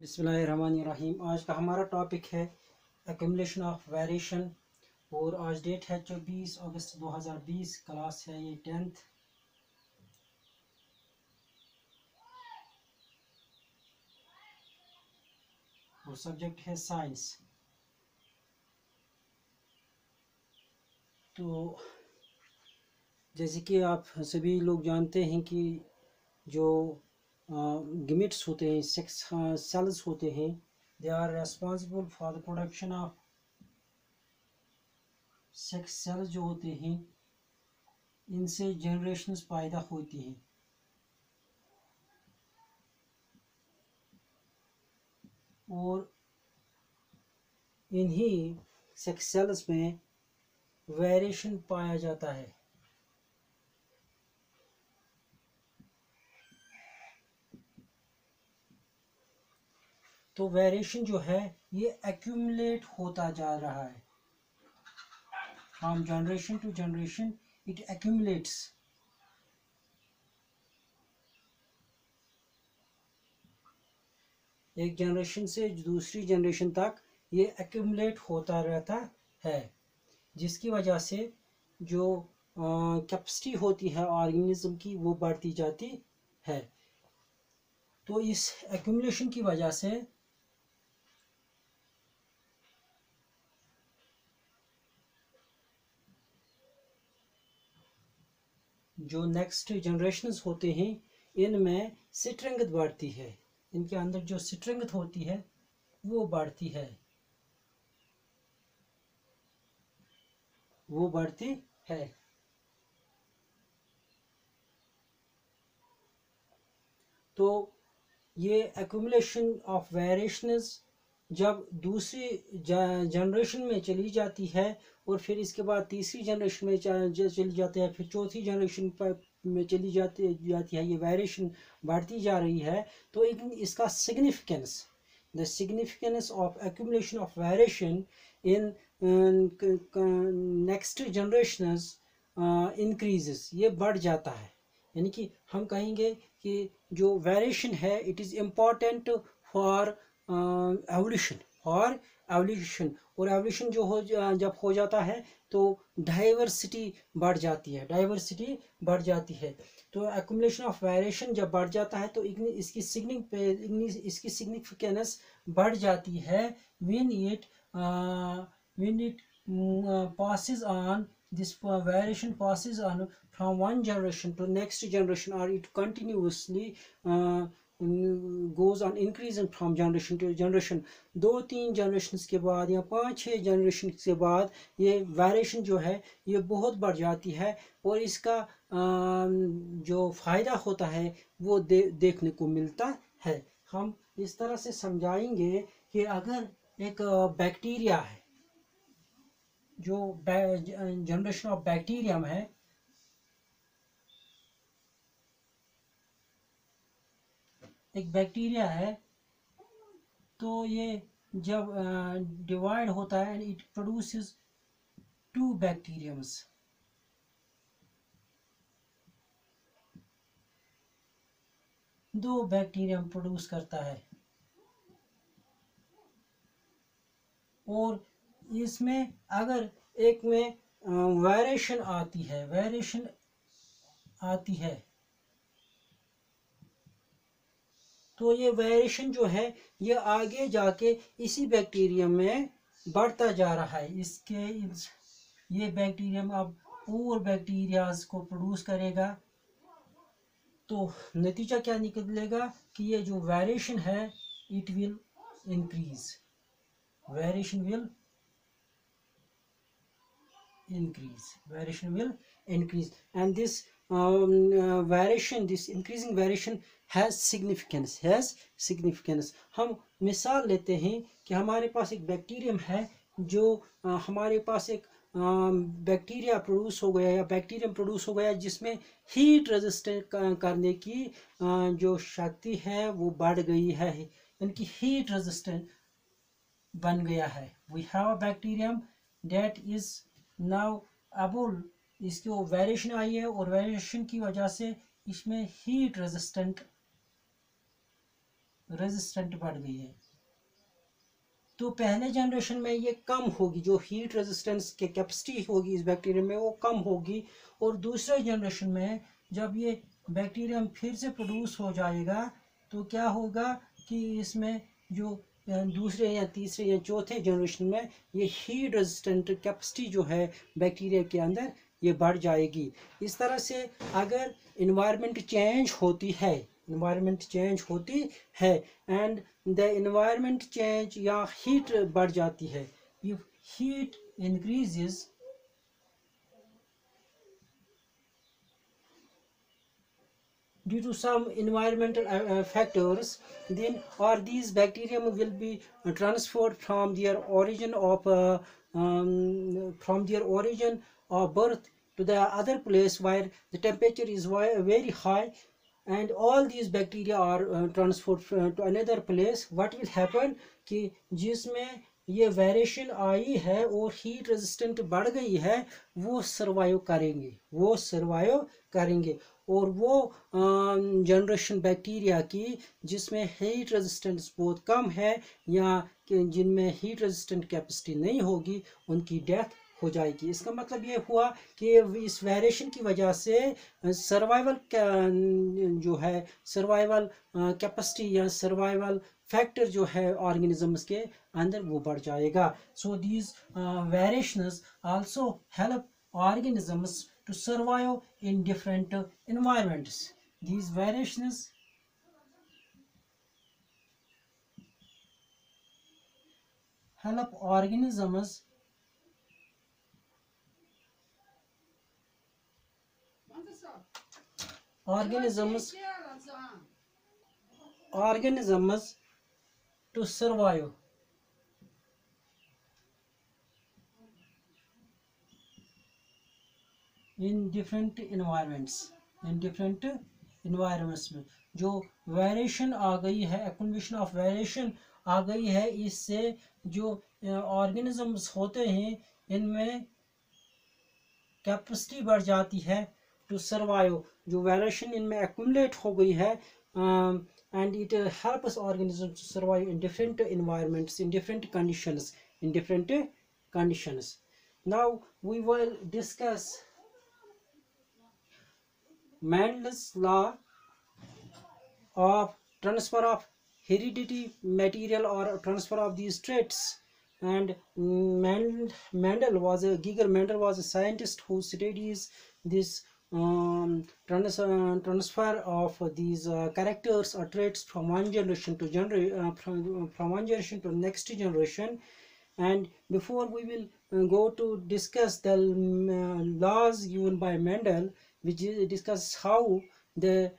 बिस्मिल्लाहिर्रहमानिर्रहीम। आज का हमारा टॉपिक है एक्यूमुलेशन ऑफ वेरिएशन और आज डेट है 24 अगस्त 2020। क्लास है ये 10th। और सब्जेक्ट है साइंस। तो जैसे कि आप सभी लोग जानते हैं कि जो गिमिट्स होते हैं, सेक्स सेल्स होते हैं, they are responsible for the production of sex cells. जो होते हैं इनसे जनरेशन्स पैदा होती हैं। और इन्हीं सेक्स सेल्स में वेरिएशन पाया जाता है। तो वेरिएशन जो है ये एक्यूमुलेट होता जा रहा है from generation to generation, it accumulates. एक जनरेशन से दूसरी जनरेशन तक ये एक्यूमुलेट होता रहता है, जिसकी वजह से जो कैपेसिटी होती है ऑर्गेनिज्म की वो बढ़ती जाती है। तो इस एक्यूमुलेशन की वजह से जो नेक्स्ट जनरेशन्स होते हैं इनमें स्ट्रेंथ बढ़ती है। इनके अंदर जो स्ट्रेंथ होती है वो बढ़ती है, वो बढ़ती है। तो ये एक्यूमुलेशन ऑफ वेरिएशंस जब दूसरी जनरेशन में चली जाती है और फिर इसके बाद तीसरी जनरेशन में चली जाती है, फिर चौथी जनरेशन पर में चली जाती है, ये वेरिएशन बढ़ती जा रही है। तो इसका significance, the significance of accumulation of variation in next generations increases, ये बढ़ जाता है। यानी कि हम कहेंगे कि जो वेरिएशन है it is important for evolution, और एवोल्यूशन जो जब हो जाता है तो डाइवर्सिटी बढ़ जाती है, तो एक्यूमुलेशन ऑफ वेरिएशन जब बढ़ जाता है तो इसकी सिग्निफिकेंस बढ़ जाती है when it passes on, this variation passes on from one generation to next generation, or it continuously goes on increasing from generation to generation। 2-3 generation के बाद या 5-6 जनरेशन के बाद ये वेरिएशन जो है ये बहुत बढ़ जाती है, और इसका जो फ़ायदा होता है वो देखने को मिलता है। हम इस तरह से समझाएंगे कि अगर एक बैक्टीरिया है, जो जनरेशन ऑफ बैक्टीरियम है, एक बैक्टीरिया है, तो ये जब डिवाइड होता है इट प्रोड्यूसेस 2 बैक्टीरियम्स। दो बैक्टीरियम प्रोड्यूस करता है, और इसमें अगर एक में वेरिएशन आती है तो ये वेरिएशन जो है ये आगे जाके इसी बैक्टीरियम में बढ़ता जा रहा है। ये बैक्टीरियम अब और बैक्टीरियाज को प्रोड्यूस करेगा, तो नतीजा क्या निकलेगा कि ये जो वेरिएशन है it will increase, variation will increase, and this this increasing variation has significance। हम मिसाल लेते हैं कि हमारे पास एक बैक्टीरियम है, जो हमारे पास एक बैक्टीरिया प्रोड्यूस हो गया या बैक्टीरियम प्रोड्यूस हो गया जिसमें हीट रेजिस्टेंट करने की जो शक्ति है वो बढ़ गई है, यानी कि हीट रेजिस्टेंट बन गया है। We have a bacterium that is now able, इसकी वो वेरिएशन आई है और वेरिएशन की वजह से इसमें हीट रेजिस्टेंट रेजिस्टेंट बढ़ गई है। तो पहले जनरेशन में ये कम होगी, जो हीट रेजिस्टेंस के कैपेसिटी होगी इस बैक्टीरियम में वो कम होगी, और दूसरे जनरेशन में जब ये बैक्टीरियम फिर से प्रोड्यूस हो जाएगा तो क्या होगा कि इसमें जो दूसरे या तीसरे या चौथे जनरेशन में ये हीट रेजिस्टेंट कैपेसिटी जो है बैक्टीरिया के अंदर ये बढ़ जाएगी। इस तरह से अगर इन्वायरमेंट चेंज होती है, इन्वायरमेंट चेंज होती है एंड द इन्वायरमेंट चेंज या हीट बढ़ जाती है, if heat increases due to some environmental factors, then or these bacterium will be transferred from their origin of birth to the other place where the temperature is very high, and all these bacteria are transferred to another place. What will happen कि जिसमें ये variation आई है और heat resistant बढ़ गई है वो survive करेंगे, वो सर्वाइव करेंगे। और वो जनरेशन बैक्टीरिया की जिसमें हीट रेजिस्टेंस बहुत कम है या जिनमें हीट रेजिस्टेंट कैपेसिटी नहीं होगी उनकी डेथ हो जाएगी। इसका मतलब ये हुआ कि इस वेरिएशन की वजह से सर्वाइवल जो है सर्वाइवल कैपेसिटी या सर्वाइवल फैक्टर जो है ऑर्गेनिजम्स के अंदर वो बढ़ जाएगा। So these variations also help organisms to survive in different environments. These variations help organisms to survive in different environments, में जो वेरिएशन आ गई है, एक्युमुलेशन ऑफ वेरिएशन आ गई है, इससे जो ऑर्गेनिजम्स होते हैं इनमें कैपेसिटी बढ़ जाती है टू सर्वाइव। जो वेरिएशन इनमें एक्युमुलेट हो गई है and it helps organisms to survive in different environments, in different conditions. Now we will discuss Mendel's law of transfer of heredity material or transfer of these traits. And Mendel was a scientist who studies this transfer of these characters or traits from one generation to from one generation to next generation. And before we will go to discuss the laws given by Mendel, which discuss how the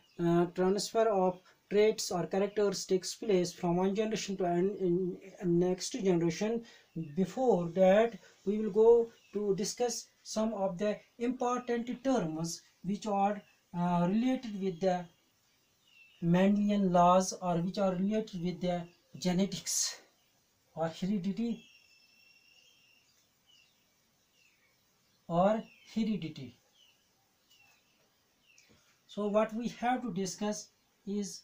transfer of traits or characters takes place from one generation to next generation. Before that, we will go to discuss some of the important terms which are related with the Mendelian laws or which are related with the genetics or heredity So what we have to discuss is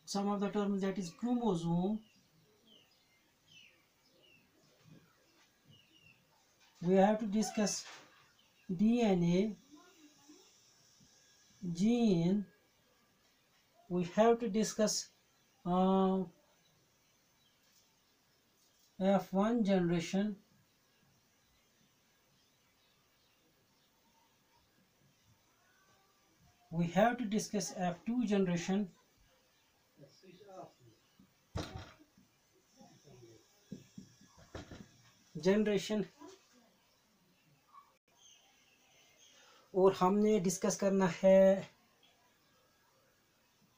some of the terms, that is chromosome, we have to discuss DNA, gene, we have to discuss F1 generation, we have to discuss F2 generation, और हमने discuss करना है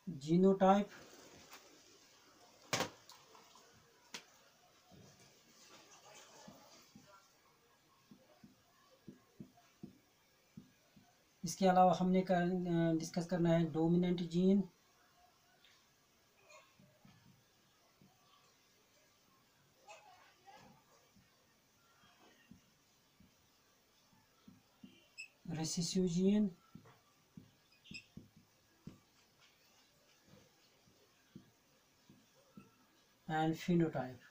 genotype, इसके अलावा हमने discuss करना है dominant gene, recessive gene, and phenotype.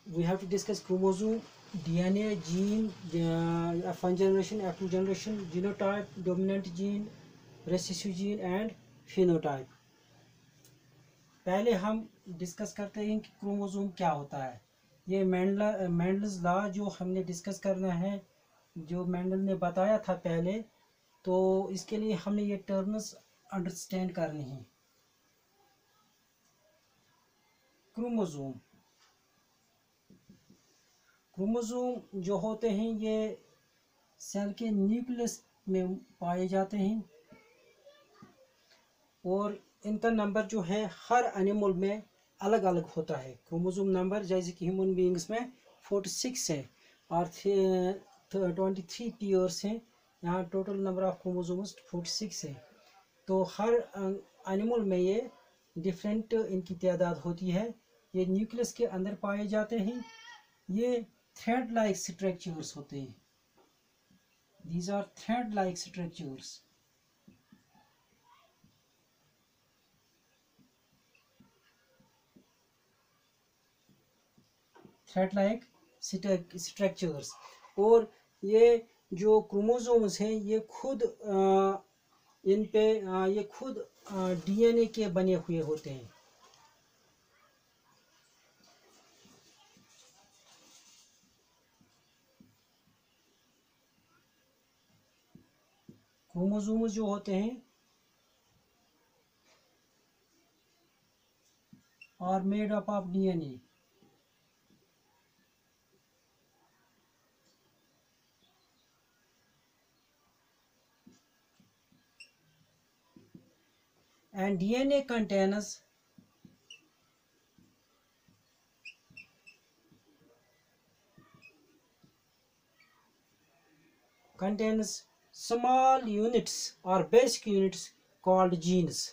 We have to discuss chromosome, DNA, gene, F1 generation, F2 generation, genotype, dominant gene, recessive gene and phenotype. पहले हम डिस्कस करते हैं कि क्रोमोसोम क्या होता है. ये मेंडल्स लॉ जो हमने डिस्कस करना है, जो मेंडल ने बताया था पहले, तो इसके लिए हमने ये टर्म्स अंडरस्टैंड करनी है. क्रोमोसोम जो होते हैं ये सेल के न्यूक्लियस में पाए जाते हैं और इनका नंबर जो है हर एनिमल में अलग अलग होता है. क्रोमोसोम नंबर जैसे कि ह्यूमन बीइंग्स में 46 है और 23 पेयर्स हैं. यहाँ टोटल नंबर ऑफ क्रोमोसोम्स 46 है. तो हर एनिमल में ये डिफरेंट इनकी तादाद होती है. ये न्यूक्लियस के अंदर पाए जाते हैं. ये थ्रेड लाइक स्ट्रक्चर्स होते हैं. These are thread like structures. Thread like structures. और ये जो क्रोमोसोम्स हैं ये खुद इन पे ये खुद डीएनए के बने हुए होते हैं. क्रोमोसोम्स जो होते हैं are made up of DNA. And DNA contains small units or basic units called genes.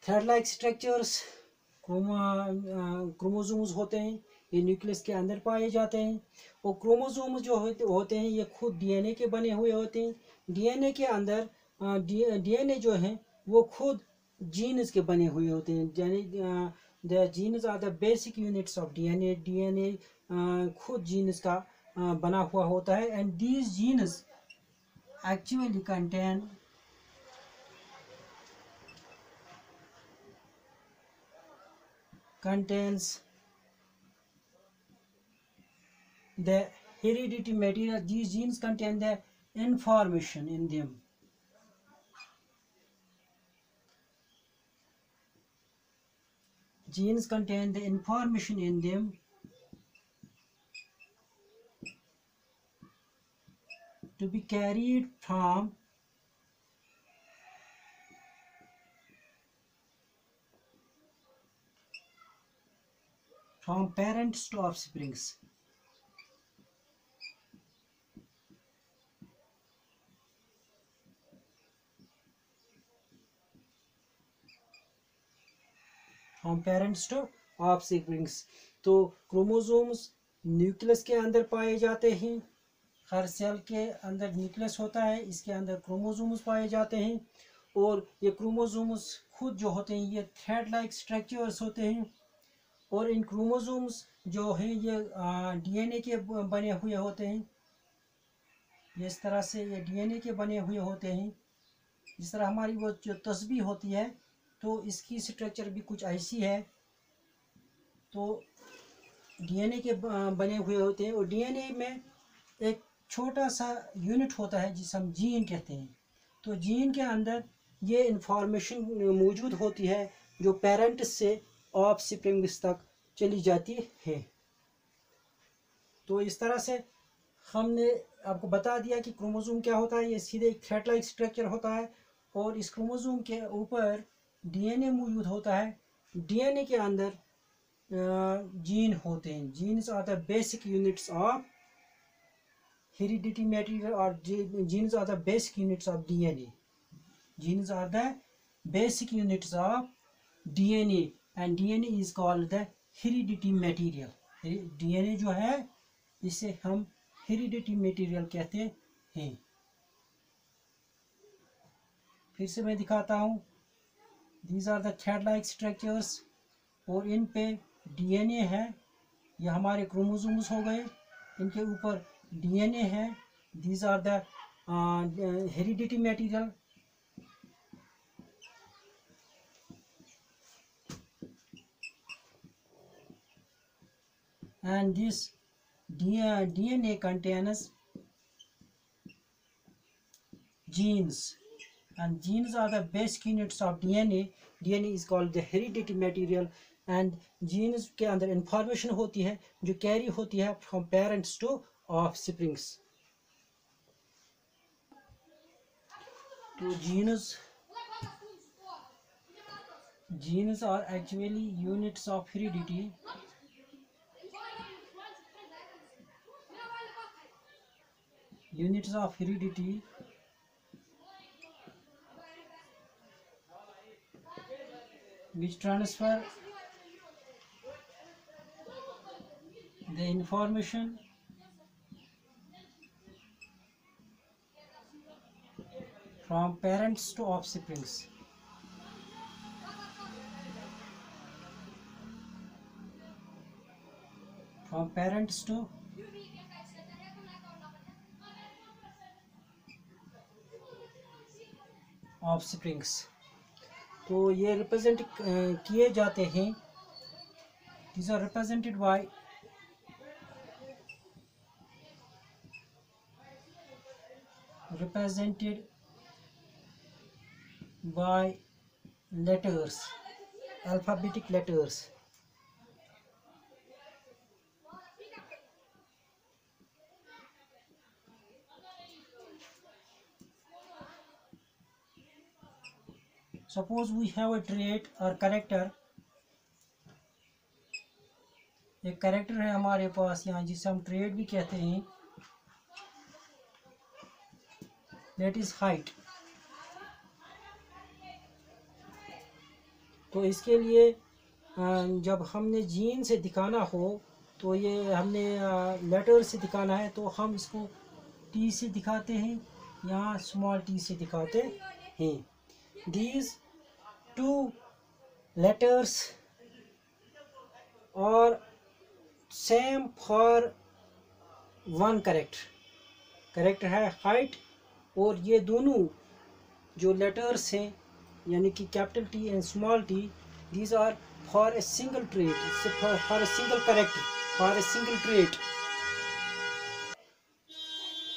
Thread like structures chromosomes होते हैं. ये न्यूक्लियस के अंदर पाए जाते हैं. और क्रोमोसोम्स जो होते हैं ये खुद डीएनए के बने हुए होते हैं. डीएनए के अंदर डीएनए जो है वो खुद जीन्स के बने हुए होते हैं. यानी the genes are the basic units of DNA. DNA खुद जीन्स का बना हुआ होता है. And these genes actually contains the hereditary material. These genes contain the information in them. Genes contain the information in them to be carried from parents to offsprings. From parents to offsprings. तो chromosomes nucleus के अंदर पाए जाते हैं. हर cell के अंदर nucleus होता है, इसके अंदर क्रोमोसोम्स पाए जाते हैं. और ये क्रोमोसोम्स खुद जो होते हैं ये थ्रेड लाइक स्ट्रक्चर्स होते हैं. और इन क्रोमोसोम्स जो हैं ये डीएनए के बने हुए होते हैं. इस तरह से ये डीएनए के बने हुए होते हैं. जिस तरह हमारी वो जो तस्बीह होती है तो इसकी स्ट्रक्चर भी कुछ ऐसी है. तो डीएनए के बने हुए होते हैं. और डीएनए में एक छोटा सा यूनिट होता है जिसे हम जीन कहते हैं. तो जीन के अंदर ये इंफॉर्मेशन मौजूद होती है जो पेरेंट से ऑफस्प्रिंग्स तक चली जाती है. तो इस तरह से हमने आपको बता दिया कि क्रोमोसोम क्या होता है. ये सीधे एक थ्रेड लाइक स्ट्रक्चर होता है और इस क्रोमोसोम के ऊपर डीएनए मौजूद होता है. डीएनए के अंदर जीन होते हैं. Genes are the basic units of hereditary material, or genes are the basic units of DNA. Genes are the basic units of DNA, and DNA is called the hereditary material. DNA जो है इसे हम hereditary material कहते हैं. फिर से मैं दिखाता हूँ. These are the thread-like structures, और इन पे DNA है. ये हमारे क्रोमोसोम्स हो गए. इनके ऊपर DNA है. These are the hereditary material. And this DNA contains genes, and genes are the basic units of DNA. DNA is called the hereditary material, and genes के अंदर information होती है जो carry होती है from parents to offsprings. तो genes are actually units of heredity. Units of heredity which transfer the information from parents to offsprings. From parents to offsprings. तो ये रिप्रेजेंट किए जाते हैं. These are represented by letters, alphabetic letters. Suppose we have a trait or character. एक character है हमारे पास यहाँ जिसे हम ट्रेड भी कहते हैं. That is height. तो इसके लिए जब हमने जीन से दिखाना हो तो ये हमने लेटर से दिखाना है तो हम इसको टी से दिखाते हैं, यहाँ स्मॉल टी से दिखाते हैं. These two letters are same for one character है height, और ये दोनों जो लेटर्स हैं यानी कि capital T and small T, these are for a single trait, for a single character, for a single trait.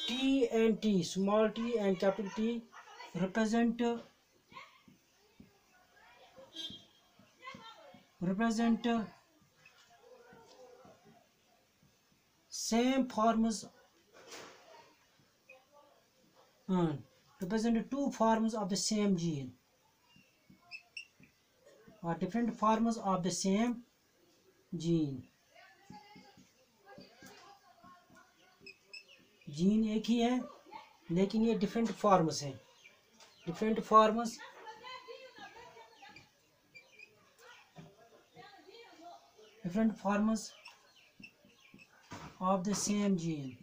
T and T, small t and capital T represent same forms, represent two forms of the same gene, or different forms of the same gene. Gene एक ही है लेकिन ये different forms हैं. Different forms of the same gene,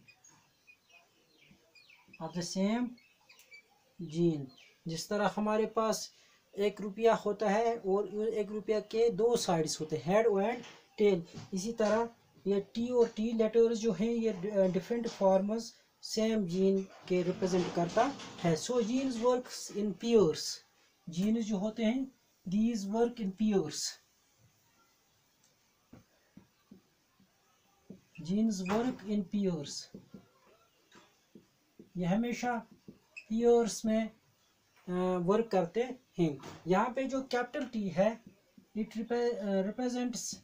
जिस तरह हमारे पास 1 रुपया होता है और 1 रुपया के 2 साइड्स होते हैं, हेड एंड टेल. इसी तरह ये टी और टी लेटर्स जो हैं ये डिफरेंट फॉर्म्स सेम जीन के रिप्रेजेंट करता है. So genes works in pairs. Genes जो होते हैं these work in pairs. Genes work in pairs. ये हमेशा पेयर्स में वर्क करते हैं. यहाँ पे जो कैपिटल टी है it represents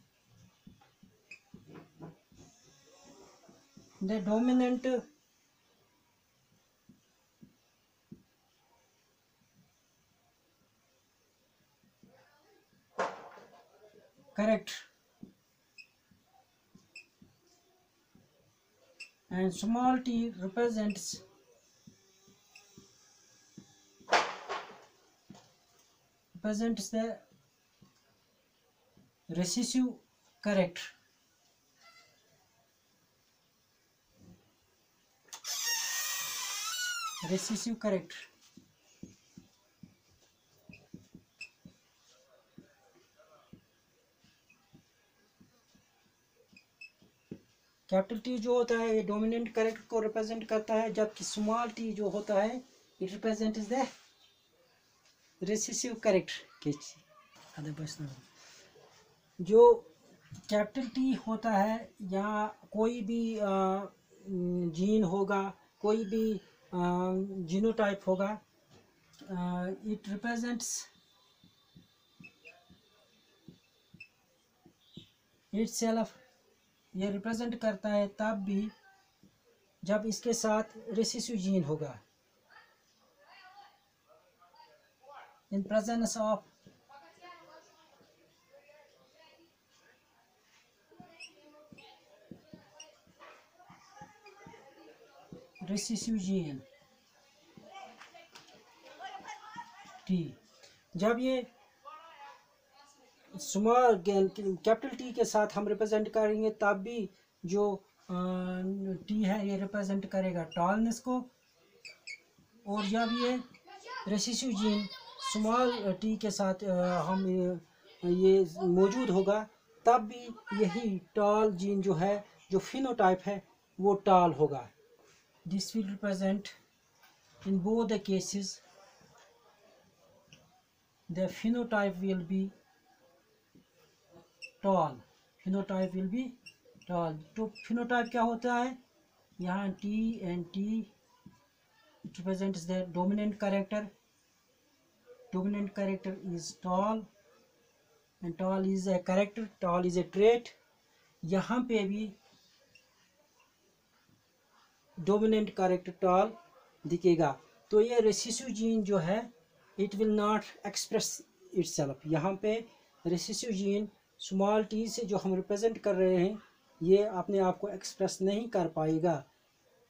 the dominant character, and small t represents the recessive character. Recessive character. Capital T जो होता है ये डोमिनेंट कैरेक्टर को रिप्रेजेंट करता है, जबकि स्मॉल टी जो होता है it represents the recessive character. जो कैपिटल टी होता है या कोई भी जीन होगा, कोई भी जीनोटाइप होगा, इट रिप्रेजेंट्स इटसेल्फ, ये रिप्रेजेंट करता है तब भी जब इसके साथ रिसेसिव जीन होगा, in presence of recessive gene T. जब ये स्मॉल कैपिटल टी के साथ हम रिप्रेजेंट करेंगे तब भी जो टी है ये रिप्रेजेंट करेगा टॉलनेस को, और जब ये रिसेसिव जीन स्मॉल टी के साथ हम ये मौजूद होगा तब भी यही टॉल जीन जो है, जो फिनोटाइप है वो टॉल होगा। This will represent in both the cases the phenotype will be toll. Phenotype will be toll. तो फिनोटाइप क्या होता है, यहाँ T and T it represents the dominant character. Dominant character is tall and tall is a character, tall is a trait. यहाँ पे भी dominant character tall दिखेगा। तो ये recessive जीन जो है it will not express itself। यहाँ पे recessive जीन small t से जो हम represent कर रहे हैं ये अपने आप को express नहीं कर पाएगा,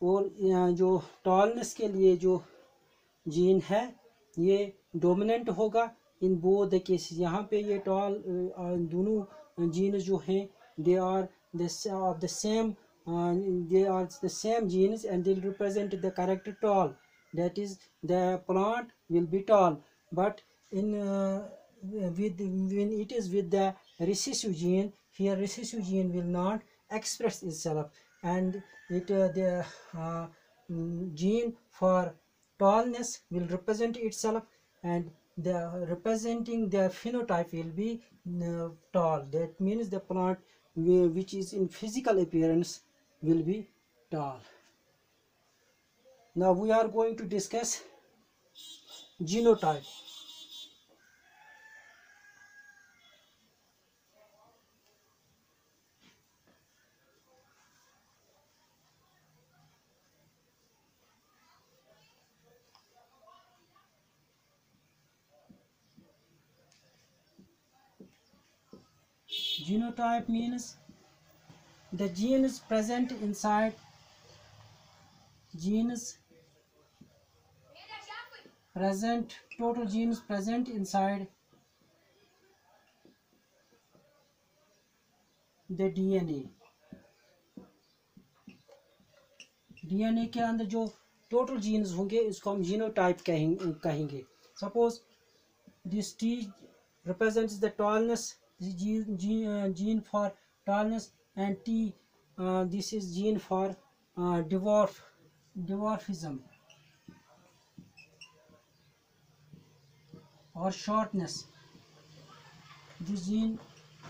और जो टॉलनेस के लिए जो जीन है ये डोमिनेंट होगा इन बोथ द केसेस। यहाँ पे ये टॉल दोनों जीन्स जो हैं they are of the same, they are the same genes and they represent the character tall, that is the plant will be tall, but in when it is with the recessive gene, here recessive gene will not express itself, and it the gene for tallness will represent itself, and the representing the phenotype will be tall. That means the plant which is in physical appearance will be tall. Now we are going to discuss genotype. Genotype means the genes present inside total genes present inside the DNA। DNA के अंदर जो total jeans होंगे इसको हम genotype कहेंगे। Suppose this T represents the tallness, gene for tallness, and T this is gene for dwarfism or shortness. This gene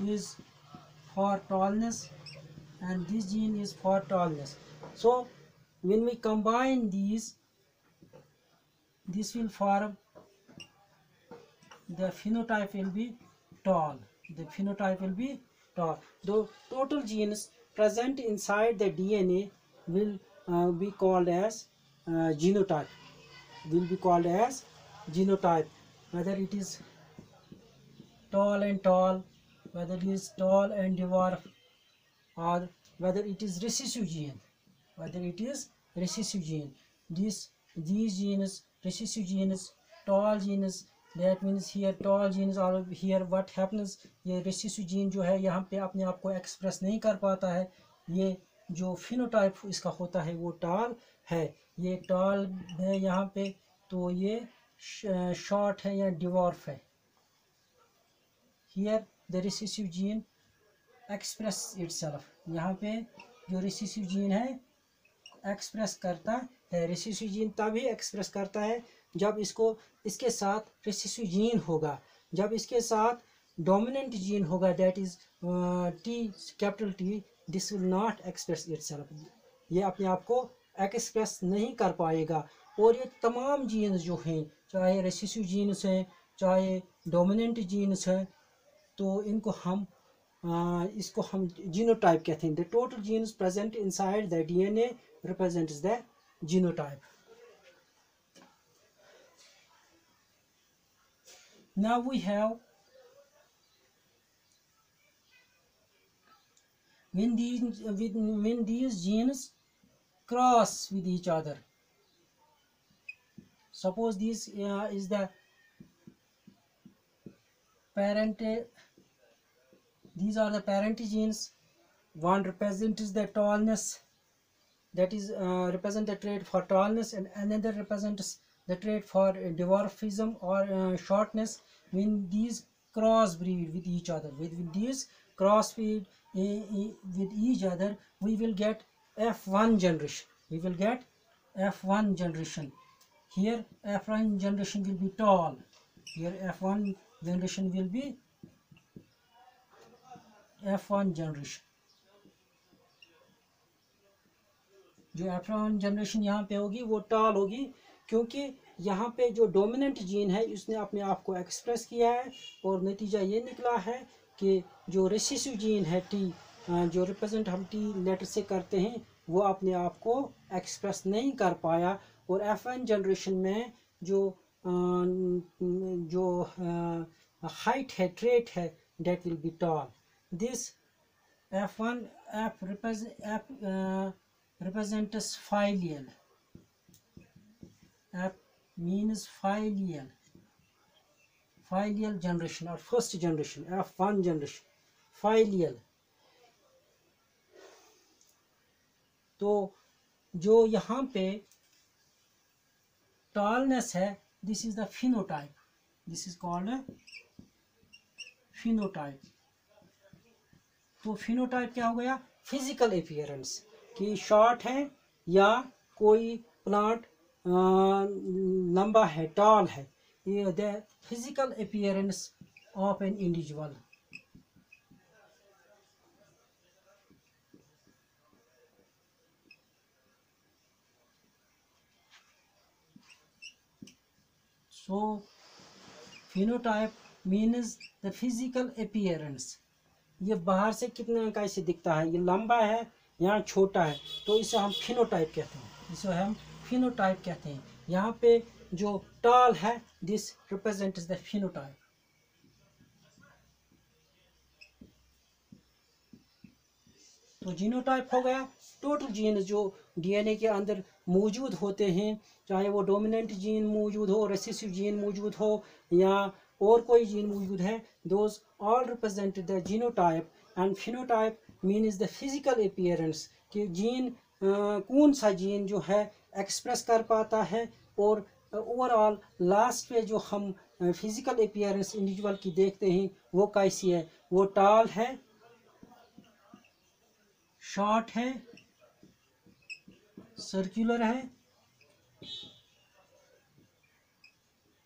is for tallness and this gene is for tallness. So when we combine these, this will form the phenotype will be tall. The phenotype will be tall. The total genes present inside the DNA will be called as genotype. Will be called as genotype. Whether it is tall and tall, whether it is tall and dwarf, or whether it is recessive gene. whether it is recessive gene. These genes, recessive genes, tall genes, that means here tall genes are here. What happens, ये recessive gene जो है यहाँ पे अपने आप को express नहीं कर पाता है. ये जो फिनोटाइप इसका होता है वो टाल है, ये टाल है यहाँ पे, तो ये शॉर्ट है या डिवॉर्फ है. Here the recessive gene express itself. यहाँ पे जो recessive gene है एक्सप्रेस करता है. रिसेसिव जीन तभी एक्सप्रेस करता है जब इसके साथ रिसेसिव जीन होगा. जब इसके साथ डोमिनेंट जीन होगा, that is T, capital T, this will not express itself. ये अपने आप को एक्सप्रेस नहीं कर पाएगा. और ये तमाम जीन्स जो हैं, चाहे रिसेसिव जीन्स हैं चाहे डोमिनेंट जीन्स हैं, तो इसको हम जीनोटाइप कहते हैं. The total genes present inside the DNA represents the genotype. Now we have when these genes cross with each other. Suppose this is the parent. These are the parent genes. One represents the tallness, that is represent the trait for tallness, and another represents the trait for dwarfism or shortness. When these crossbreed with each other, with these crossbreed with each other, we will get F1 generation. We will get F1 generation. Here F1 generation will be tall. Here F1 generation will be F1 generation. जो F1 generation यहाँ पे होगी वो toll होगी, क्योंकि यहाँ पे जो डोमिनेंट जीन है उसने अपने आप को एक्सप्रेस किया है. और नतीजा ये निकला है कि जो रिसेसिव जीन है टी, जो रिप्रेजेंट हम टी लेटर से करते हैं, वो अपने आप को एक्सप्रेस नहीं कर पाया. और F1 जनरेशन में जो हाइट है, ट्रेट है, that will be tall. This F1 represents filial. F means filial generation or first generation. F1 generation, filial. तो जो यहाँ पे tallness है, this is the phenotype. This is called a phenotype. तो phenotype क्या हो गया? Physical appearance, कि शॉर्ट है या कोई प्लांट लंबा है, टॉल है. ये the physical appearance of an individual. So phenotype means the physical appearance. ये बाहर से कितना कैसे दिखता है, ये लंबा है यहाँ छोटा है, तो इसे हम फिनोटाइप कहते हैं. इसे हम फिनोटाइप कहते हैं. यहाँ पे जो टॉल है, दिस रिप्रेजेंट्स द फिनोटाइप. तो जीनोटाइप हो गया टोटल जीन जो डीएनए के अंदर मौजूद होते हैं, चाहे वो डोमिनेंट जीन मौजूद हो, रिसेसिव जीन मौजूद हो या और कोई जीन मौजूद है, those all represent the genotype. And phenotype means the physical appearance, कि जीन कौन सा जीन जो है एक्सप्रेस कर पाता है. और ओवरऑल लास्ट पे जो हम फिजिकल अपीयरेंस इंडिविजुअल की देखते हैं वो कैसी है, वो टॉल है, शॉर्ट है, सर्कुलर है,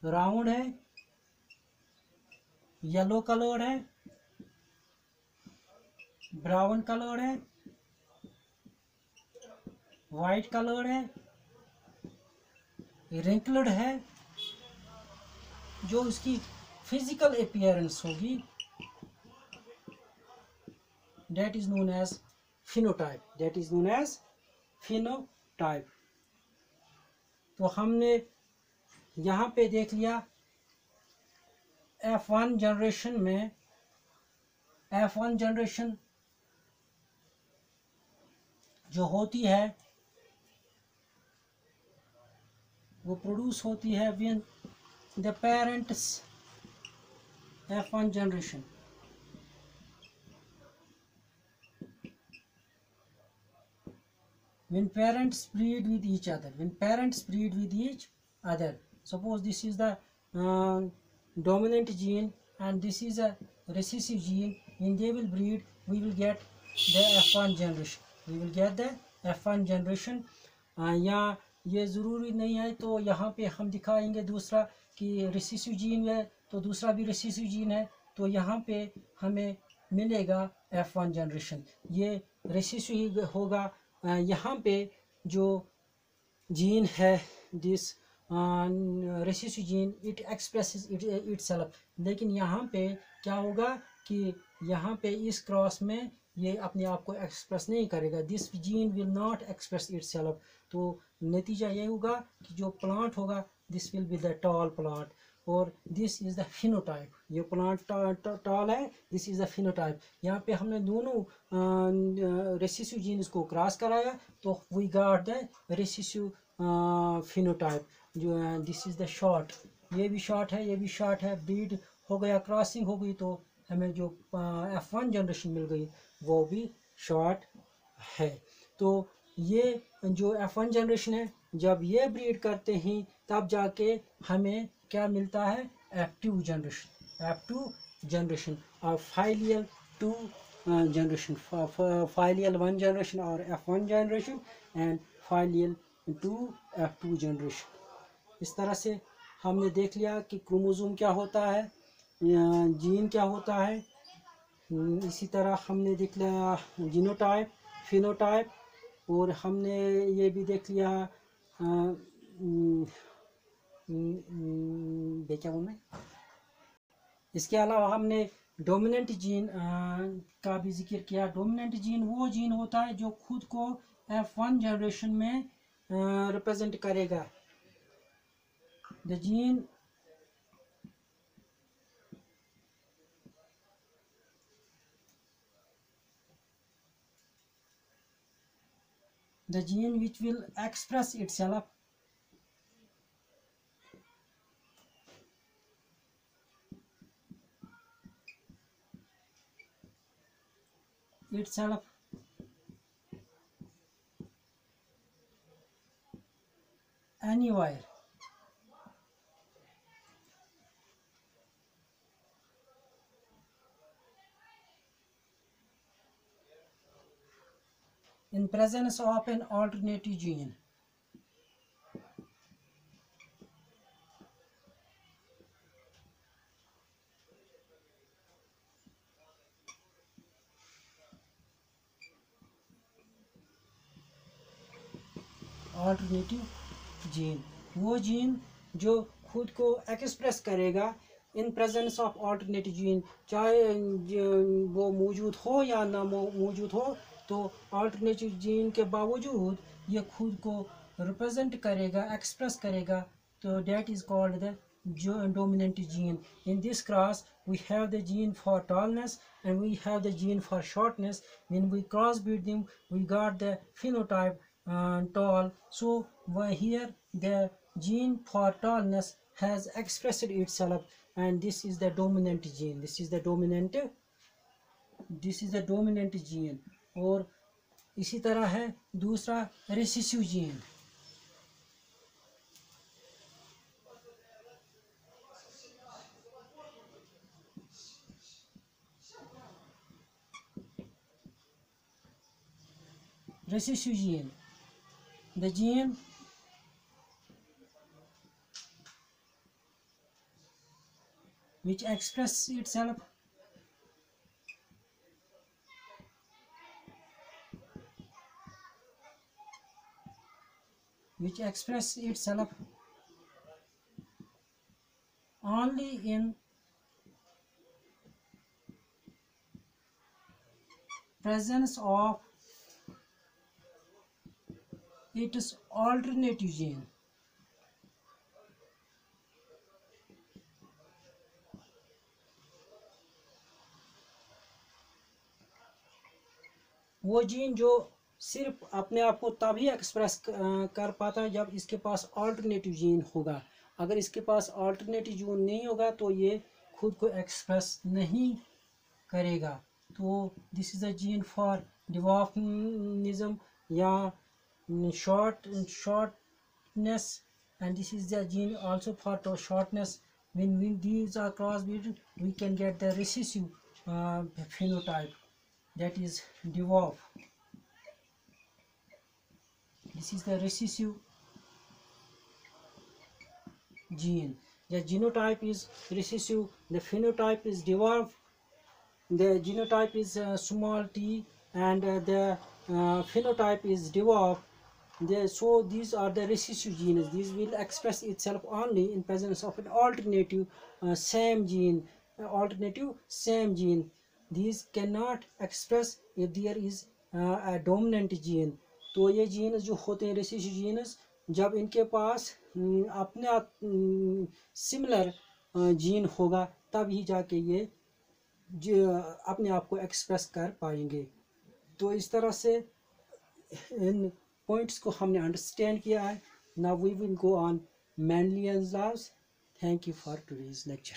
राउंड है, येलो कलर है, ब्राउन कलर है, वाइट कलर है, रिंकल्ड है. जो उसकी फिजिकल अपीयरेंस होगी that is known as phenotype. That is known as phenotype. तो हमने यहाँ पे देख लिया F1 जनरेशन में, F1 जनरेशन जो होती है वो प्रोड्यूस होती है when the parents F1 generation when parents breed with each other, suppose this is the dominant gene and this is a recessive gene. When they will breed, we will get the F1 generation. या ये ज़रूरी नहीं है, तो यहाँ पे हम दिखाएंगे दूसरा कि रेसिसिव जीन है तो दूसरा भी रेसिसिव जीन है, तो यहाँ पे हमें मिलेगा F1 जनरेशन, ये रेसिसिव होगा। यहाँ पे जो जीन है this recessive gene it expresses itself, लेकिन यहाँ पे क्या होगा कि यहाँ पे इस क्रॉस में ये अपने आप को एक्सप्रेस नहीं करेगा, this gene will not express itself. तो नतीजा ये होगा कि जो प्लांट होगा this will be the tall plant, और दिस इज़ द फिनोटाइप। ये प्लांट टॉल है, दिस इज़ द फिनोटाइप। यहाँ पे हमने दोनों रेसिसिव जीन्स को क्रॉस कराया तो we got the recessive phenotype. जो दिस इज़ द शॉर्ट, ये भी शॉर्ट है, ये भी शॉर्ट है, ब्रीड हो गया, क्रॉसिंग हो गई, तो हमें जो F1 जनरेशन मिल गई वो भी शॉर्ट है। तो ये जो F1 जनरेशन है, जब ये ब्रीड करते हैं तब जाके हमें क्या मिलता है, F2 जनरेशन और फाइलियल 2 जनरेशन, फाइलियल 1 जनरेशन और F1 generation and फाइलियल 2 F2 generation. इस तरह से हमने देख लिया कि क्रोमोसोम क्या होता है, जीन क्या होता है। इसी तरह हमने देख लिया जीनोटाइप, फिनोटाइप, और हमने ये भी देख लिया क्या बोलना है। इसके अलावा हमने डोमिनेंट जीन का भी जिक्र किया। डोमिनेंट जीन वो जीन होता है जो खुद को F1 जनरेशन में रिप्रेजेंट करेगा। The gene which will express itself anywhere in presence of an alternative gene. Alternative gene वो जीन जो खुद को एक्सप्रेस करेगा in presence of alternative gene, चाहे वो मौजूद हो या ना मौजूद हो, तो ऑल्टरनेटिव जीन के बावजूद ये खुद को रिप्रेजेंट करेगा, एक्सप्रेस करेगा, तो that is called the dominant gene. In this cross we have the gene for tallness and we have the gene for shortness. When we crossbreed them we got the phenotype tall. So here the gene for tallness has expressed itself and this is the dominant gene. This is the dominant gene. और इसी तरह है दूसरा recessive gene. Recessive gene, the gene which expresses itself only in presence of its alternative gene. वो gene जो सिर्फ अपने आप को तभी एक्सप्रेस कर पाता है जब इसके पास अल्टरनेटिव जीन होगा। अगर इसके पास अल्टरनेटिव जीन नहीं होगा तो ये खुद को एक्सप्रेस नहीं करेगा। तो this is a gene for dwarfism या shortness, and this is the gene also for shortness. When these are crossbreed, we can get the recessive phenotype, that is dwarf. This is the recessive gene. The genotype is recessive, the phenotype is dwarf, the genotype is small t, and the phenotype is dwarf. So these are the recessive genes. These will express itself only in presence of an alternative same gene. These cannot express if there is a dominant gene. तो ये jeans जो होते हैं recessive genes, जब इनके पास अपने similar gene होगा तब ही जाके ये अपने आप को एक्सप्रेस कर पाएंगे। तो इस तरह से इन पॉइंट्स को हमने अंडरस्टैंड किया है। Now we will go on Mendelian's laws. Thank you for today's lecture.